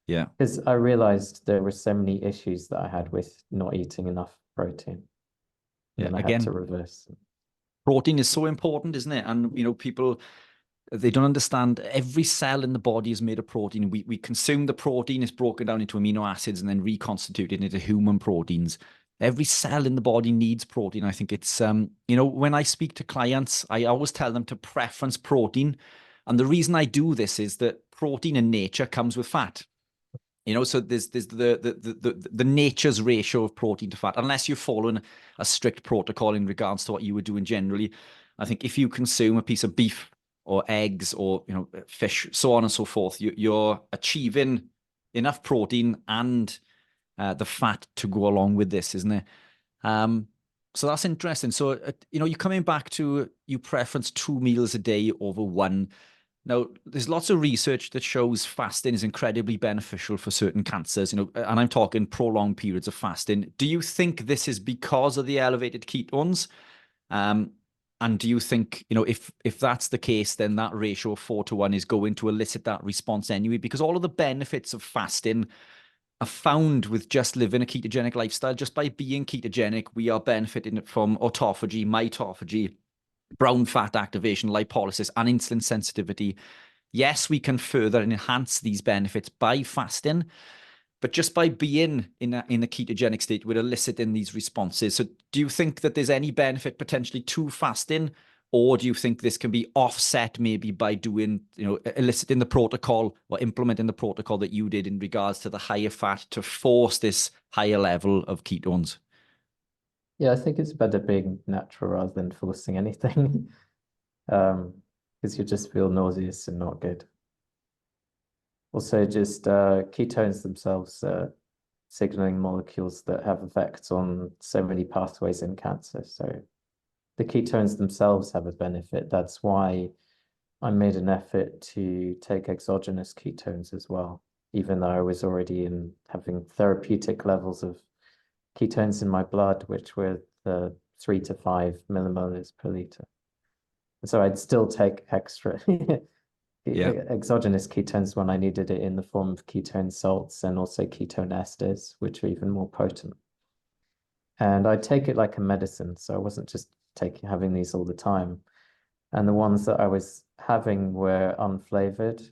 Yeah. Because I realized there were so many issues that I had with not eating enough protein. And Yeah. then I had to Again, reverse. protein is so important, isn't it? And people, they don't understand every cell in the body is made of protein. We consume the protein, it's broken down into amino acids and then reconstituted into human proteins. Every cell in the body needs protein. I think it's when I speak to clients, I always tell them to preference protein. And the reason I do this is that protein in nature comes with fat. So there's the nature's ratio of protein to fat, unless you're following a strict protocol in regards to what you were doing generally. I think if you consume a piece of beef or eggs or fish, so on and so forth, you're achieving enough protein and the fat to go along with this, isn't it? So that's interesting. So you're coming back to you preference 2 meals a day over one. Now, there's lots of research that shows fasting is incredibly beneficial for certain cancers, and I'm talking prolonged periods of fasting. Do you think this is because of the elevated ketones? And do you think, if that's the case, then that ratio of 4-to-1 is going to elicit that response anyway? Because all of the benefits of fasting are found with just living a ketogenic lifestyle. Just by being ketogenic, we are benefiting from autophagy, mitophagy, brown fat activation, lipolysis, and insulin sensitivity. Yes, we can further enhance these benefits by fasting, but just by being in a ketogenic state, we're eliciting these responses. So do you think that there's any benefit potentially to fasting, or do you think this can be offset maybe by doing, eliciting the protocol or implementing the protocol that you did in regards to the higher fat to force this higher level of ketones? Yeah, I think it's better being natural rather than forcing anything. Because you just feel nauseous and not good. Also, just ketones themselves signaling molecules that have effects on so many pathways in cancer. So the ketones themselves have a benefit. That's why I made an effort to take exogenous ketones as well, even though I was already having therapeutic levels of ketones in my blood, which were the 3 to 5 millimolars per liter. So I'd still take extra Yeah. exogenous ketones when I needed it in the form of ketone salts and also ketone esters, which are even more potent. And I'd take it like a medicine, so I wasn't just having these all the time. And the ones that I was having were unflavored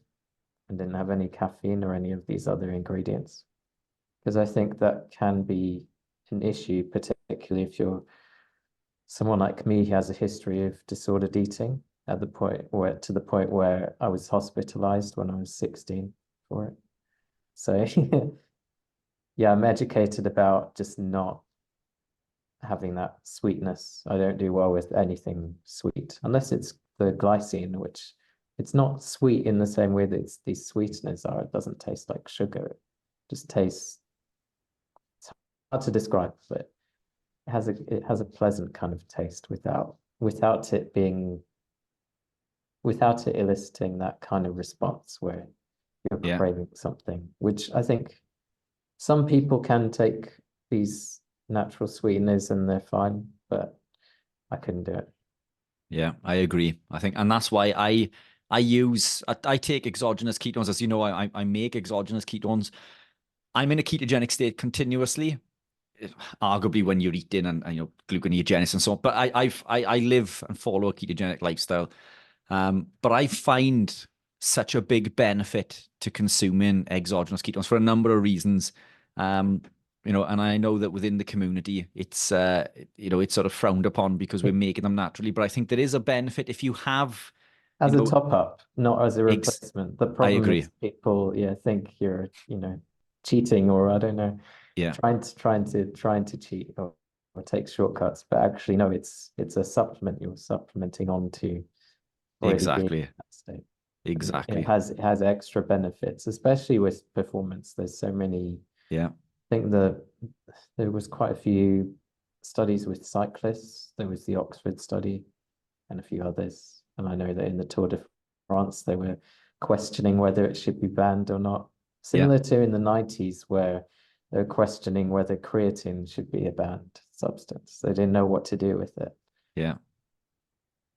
and didn't have any caffeine or any of these other ingredients. Because I think that can be an issue, particularly if you're someone like me who has a history of disordered eating to the point where I was hospitalized when I was 16 for it. So yeah, I'm educated about just not having that sweetness. I don't do well with anything sweet, unless it's the glycine, which it's not sweet in the same way that these sweeteners are. It doesn't taste like sugar. It just tastes, it's hard to describe, but it has a pleasant kind of taste without it eliciting that kind of response where you're craving something, which I think some people can take these natural sweeteners and they're fine, but I couldn't do it. Yeah, I agree. I think, and that's why I take exogenous ketones. As you know, I make exogenous ketones. I'm in a ketogenic state continuously, arguably when you're eating and you know, gluconeogenesis and so on. But I live and follow a ketogenic lifestyle. But I find such a big benefit to consuming exogenous ketones for a number of reasons. You know, and I know that within the community, it's you know, it's sort of frowned upon because we're making them naturally. But I think there is a benefit if you have, as you a know, top up, not as a replacement. The I problem agree. is people, think you're, cheating, or I don't know, Yeah, trying to cheat or take shortcuts, but actually no, it's a supplement. You're supplementing onto already being in exactly, that state. It exactly. has extra benefits, especially with performance. There's so many. Yeah, I think there was quite a few studies with cyclists. There was the Oxford study and a few others. And I know that in the Tour de France, they were questioning whether it should be banned or not. yeah, Similar to in the 90s, where they're questioning whether creatine should be a banned substance. They didn't know what to do with it. yeah.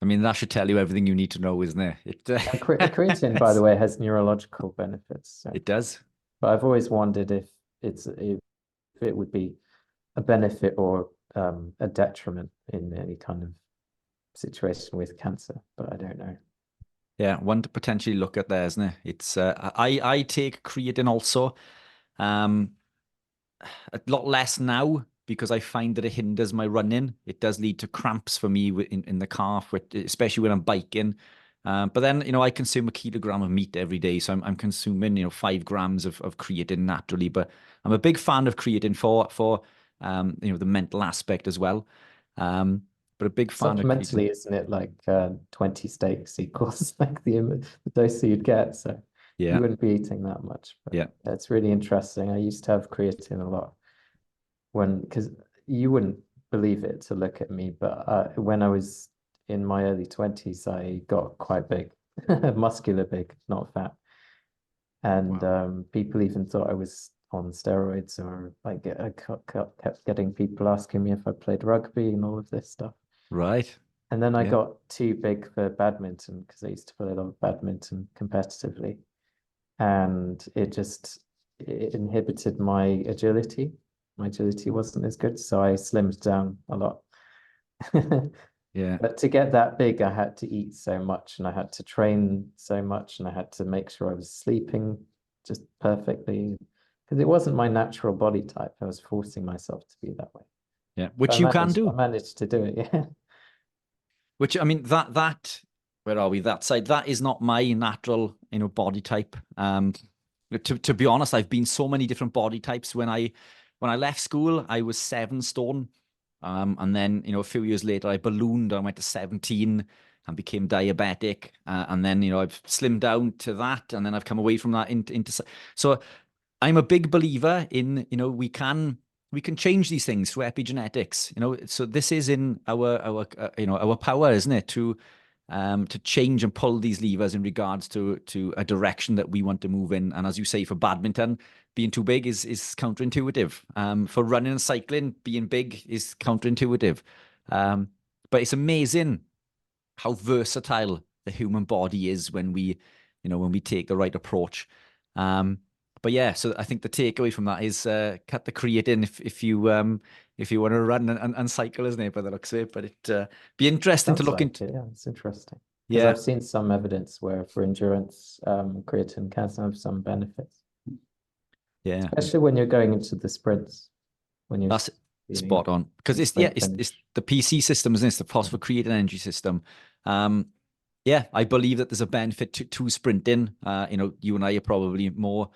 I mean, that should tell you everything you need to know, isn't it? And creatine, by the way, has neurological benefits. So. It does. But I've always wondered if it would be a benefit or a detriment in any kind of situation with cancer, but I don't know. Yeah, one to potentially look at there, isn't it? It's I take creatine also, a lot less now because I find that it hinders my running. It does lead to cramps for me in the calf, especially when I'm biking. But then, you know, I consume a kilogram of meat every day, so I'm consuming, you know, 5 grams of creatine naturally. But I'm a big fan of creatine for you know, the mental aspect as well. But a big fan of creatine. Supplementally, isn't it like 20 steaks equals like the dose that you'd get? So you Yeah, wouldn't be eating that much. But yeah, that's really interesting. I used to have creatine a lot because you wouldn't believe it to look at me, but when I was in my early 20s, I got quite big, muscular big, not fat. And wow, people even thought I was on steroids, or like I kept getting people asking me if I played rugby and all of this stuff. right, And then I yeah, got too big for badminton because I used to play a lot of badminton competitively. And it inhibited my agility. My agility wasn't as good, so I slimmed down a lot. yeah. But to get that big, I had to eat so much and I had to train so much and I had to make sure I was sleeping just perfectly because it wasn't my natural body type. I was forcing myself to be that way. Yeah, But which you can I do. managed to do it, yeah. Which I mean that where are we? That side that is not my natural, you know, body type. To be honest, I've been so many different body types. When I left school, I was 7 stone, and then you know a few years later I ballooned. I went to 17 and became diabetic, and then you know I've slimmed down to that, and then I've come away from that into. So I'm a big believer in, you know, we can change these things through epigenetics, you know. So this is in our you know, our power, isn't it, to to change and pull these levers in regards to a direction that we want to move in. And as you say, for badminton, being too big is counterintuitive. For running and cycling, being big is counterintuitive. But it's amazing how versatile the human body is when we take the right approach. But yeah, so I think the takeaway from that is cut the creatine if you want to run and cycle, isn't it? By the looks of it, but it be interesting to Sounds look like into. it, yeah, it's interesting. Because Yeah, I've seen some evidence where for endurance, creatine can have some benefits, yeah, especially when you're going into the sprints, when you're that's feeling spot on, because the it's sprint it's finish. the PC system, isn't it? It's the phosphocreatine energy system. Yeah, I believe that there's a benefit to sprinting. You and I are probably more,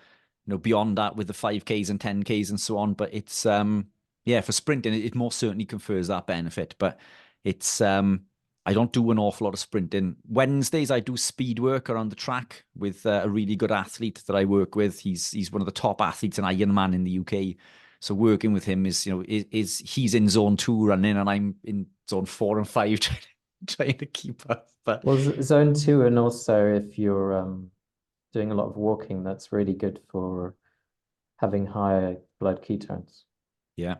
beyond that with the 5Ks and 10Ks and so on. But it's yeah, for sprinting, it most certainly confers that benefit. But it's I don't do an awful lot of sprinting. Wednesdays I do speed work around the track with a really good athlete that I work with. He's one of the top athletes in Ironman in the UK. So working with him is he's in zone 2 running and I'm in zone 4 and 5 trying to keep up. But Well, zone 2, and also if you're doing a lot of walking, that's really good for having higher blood ketones yeah,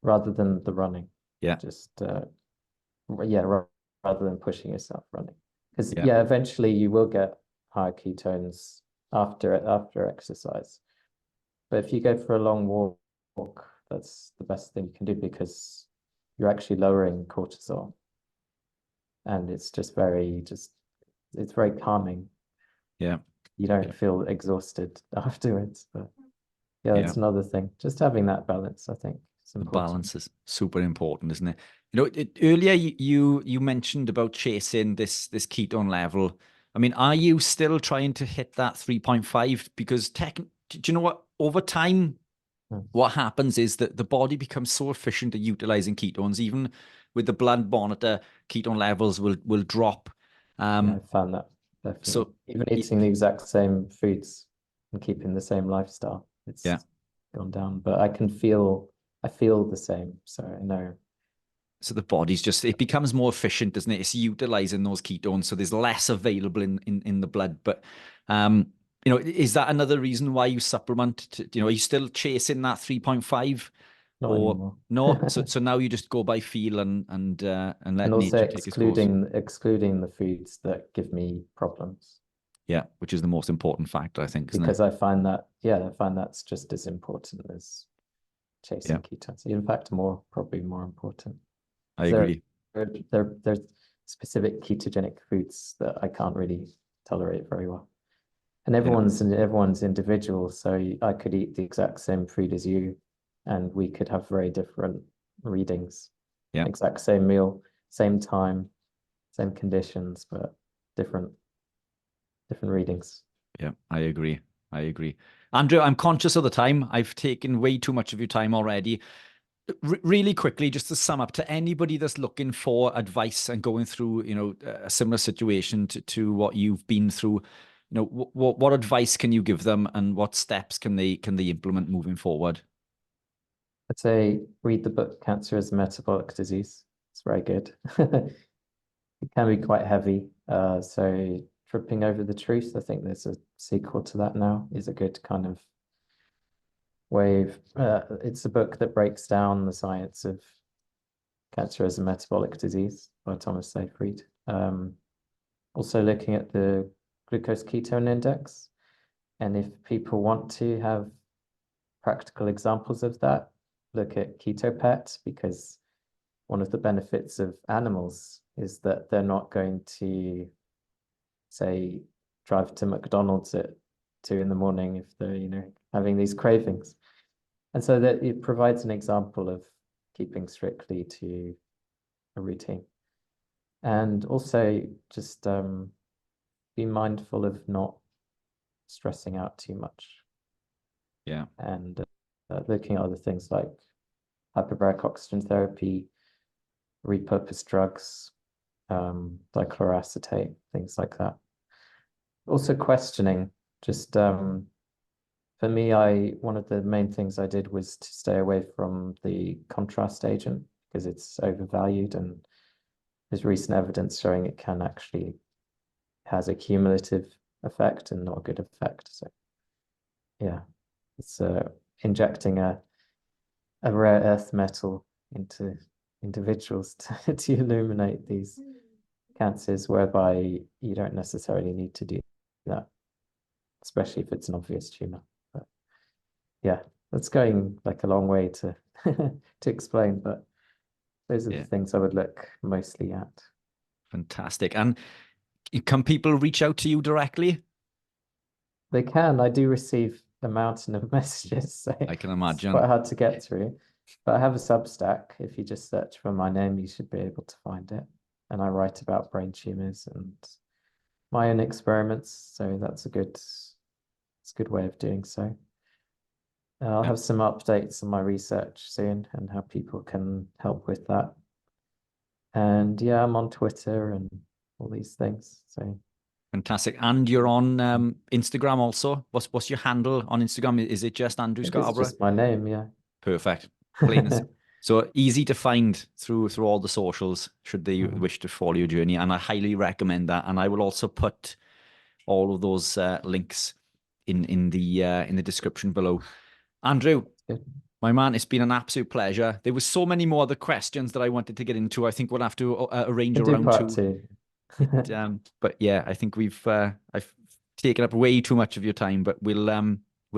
rather than the running. yeah, Just yeah, rather than pushing yourself running. Because yeah, yeah, eventually you will get higher ketones after exercise. But if you go for a long walk, that's the best thing you can do because you're actually lowering cortisol. And it's just it's very calming. yeah, You don't feel exhausted afterwards. But yeah, yeah. that's another thing. Just having that balance, I think, is The important. balance is super important, isn't it? Earlier you mentioned about chasing this ketone level. I mean, are you still trying to hit that 3.5? Because do you know what? Over time, Mm. what happens is that the body becomes so efficient at utilizing ketones, even with the blood monitor, ketone levels will drop. Yeah, I found that definitely. So Even eating the exact same foods and keeping the same lifestyle, yeah. it's gone down. But I feel the same. So I know. So the body's it becomes more efficient, doesn't it? It's utilizing those ketones, so there's less available in the blood. But is that another reason why you supplement? Are you still chasing that 3.5 Not or anymore. no? So now you just go by feel and let And also nature take its course. excluding the foods that give me problems. Yeah, which is the most important factor, I think, isn't it? Because I find that, yeah, I find that's just as important as Yeah, chasing ketones. In fact, probably more important. I There, agree. there's specific ketogenic foods that I can't really tolerate very well. And Yeah, everyone's individual, so I could eat the exact same food as you, and we could have very different readings. yeah, Exact same meal, same time, same conditions, but different readings. yeah. I agree. I agree. Andrew, I'm conscious of the time. I've taken way too much of your time already. Really quickly, just to sum up, to anybody that's looking for advice and going through, a similar situation to what you've been through, what advice can you give them, and what steps can they implement moving forward? I'd say read the book Cancer is a Metabolic Disease. It's very good. It can be quite heavy. So Tripping Over the Truth, I think there's a sequel to that now, is a good kind of wave. It's a book that breaks down the science of cancer as a metabolic disease by Thomas Seyfried. Also looking at the glucose ketone index. And if people want to have practical examples of that, look at KetoPet, because one of the benefits of animals is that they're not going to, say, drive to McDonald's at 2 in the morning if they're, having these cravings. And so that it provides an example of keeping strictly to a routine. And also just be mindful of not stressing out too much. Yeah, And looking at other things like hyperbaric oxygen therapy, repurposed drugs, dichloroacetate, things like that. Also questioning, just for me, one of the main things I did was to stay away from the contrast agent because it's overvalued and there's recent evidence showing it can actually has a cumulative effect and not a good effect. So yeah, it's injecting a rare earth metal into individuals to illuminate these cancers, whereby you don't necessarily need to do that, especially if it's an obvious tumor. But yeah, that's going like a long way to to explain, but those are the things I would look mostly at. Fantastic. And can people reach out to you directly? They can. I do receive a mountain of messages, so I can it's imagine. quite hard to get through. But I have a Substack. If you just search for my name, you should be able to find it. And I write about brain tumors and my own experiments. So it's a good way of doing so. I'll have some updates on my research soon and how people can help with that. And yeah, I'm on Twitter and all these things. So Fantastic. And you're on Instagram also. What's your handle on Instagram? Is it just Andrew Scarborough? It's just my name, yeah. Perfect. Plain and simple. So easy to find through all the socials should they wish to follow your journey. And I highly recommend that. And I will also put all of those links in the description below. Andrew, my man, it's been an absolute pleasure. There was so many more other questions that I wanted to get into. I think we'll have to arrange a round two. But yeah, I think I've taken up way too much of your time, but we'll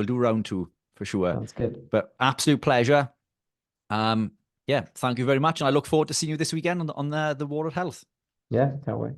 do round two for sure. Sounds good. But absolute pleasure. Yeah, thank you very much, and I look forward to seeing you this weekend on the War of Health. Yeah, can't wait.